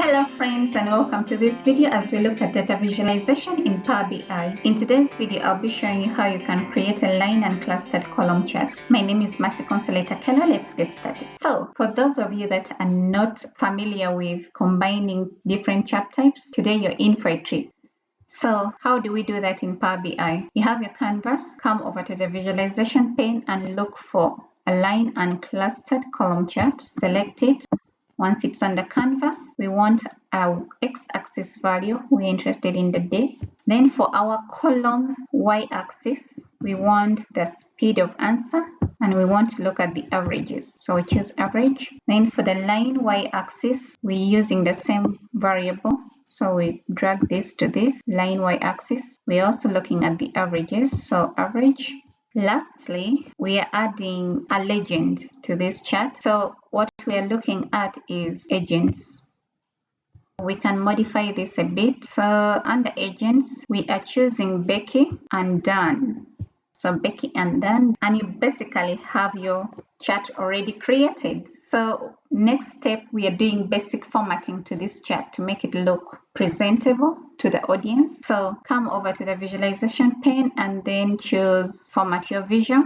Hello friends, and welcome to this video as we look at data visualization in Power BI. In today's video, I'll be showing you how you can create a line and clustered column chart. My name is Mercy Consolata-Keller. Let's get started. So for those of you that are not familiar with combining different chart types, today you're in for a treat. So how do we do that in Power BI? You have your canvas, come over to the visualization pane and look for a line and clustered column chart. Select it. Once it's on the canvas, we want our x-axis value. We're interested in the day. Then for our column y-axis, we want the speed of answer and we want to look at the averages. So we choose average. Then for the line y-axis, we're using the same variable. So we drag this to this line y-axis. We're also looking at the averages. So average. Lastly, we are adding a legend to this chart. So what we are looking at is agents. We can modify this a bit. So under agents, we are choosing Becky and Dan. So Becky and Dan, and you basically have your chart already created. So next step, we are doing basic formatting to this chart to make it look presentable to the audience. So come over to the visualization pane and then choose format your visual.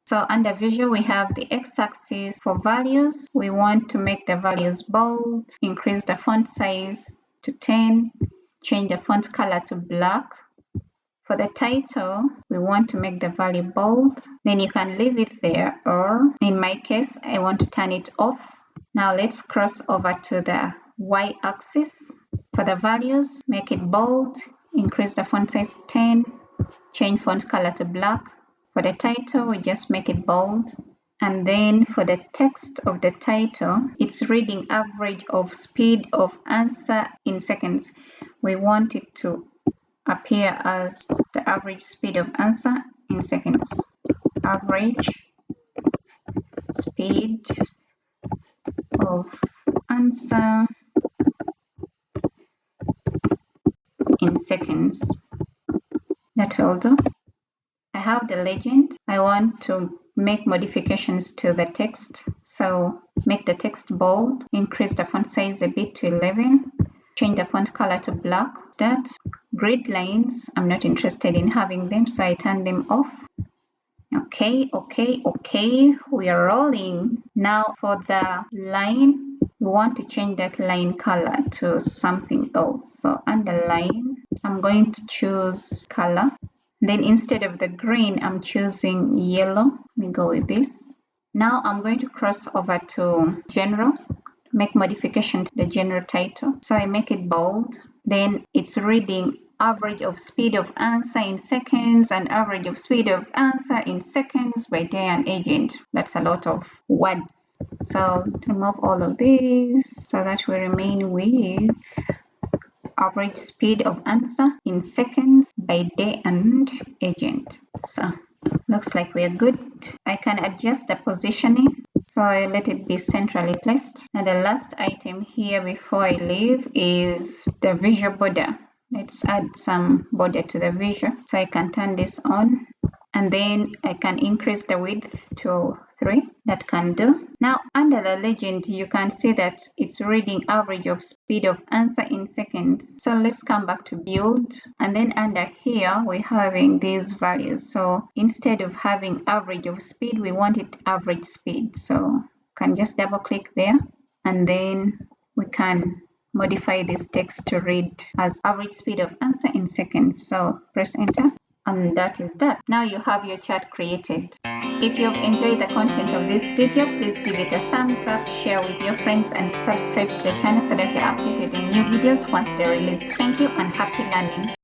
So under visual, we have the x-axis for values. We want to make the values bold, increase the font size to 10, change the font color to black. For the title, we want to make the value bold. Then you can leave it there, or in my case, I want to turn it off. Now let's cross over to the y-axis. For the values, make it bold, increase the font size to 10, change font color to black. For the title, we just make it bold. And then for the text of the title, it's reading average of speed of answer in seconds. We want it to appear as the average speed of answer in seconds. Average speed of answer in seconds. That will do. I have the legend. I want to make modifications to the text. So make the text bold, increase the font size a bit to 11, change the font color to black. That grid lines, I'm not interested in having them, so I turn them off. Okay, we are rolling. Now for the line, we want to change that line color to something else. So under line, I'm going to choose color. Then instead of the green, I'm choosing yellow. Let me go with this. Now I'm going to cross over to general, make modification to the general title. So I make it bold. Then it's reading average of speed of answer in seconds and average of speed of answer in seconds by day and agent. That's a lot of words. So remove all of these so that we remain with average speed of answer in seconds by day and agent. So looks like we are good. I can adjust the positioning, so I let it be centrally placed. And the last item here before I leave is the visual border. Let's add some border to the visual. So I can turn this on and then I can increase the width to 3. That can do. Now under the legend, you can see that it's reading average of speed of answer in seconds. So let's come back to build, and then under here we're having these values. So instead of having average of speed, we want it average speed. So can just double click there and then we can modify this text to read as average speed of answer in seconds. So press enter. And that is that. Now you have your chart created. If you've enjoyed the content of this video, please give it a thumbs up, share with your friends, and subscribe to the channel so that you're updated on new videos once they're released. Thank you and happy learning.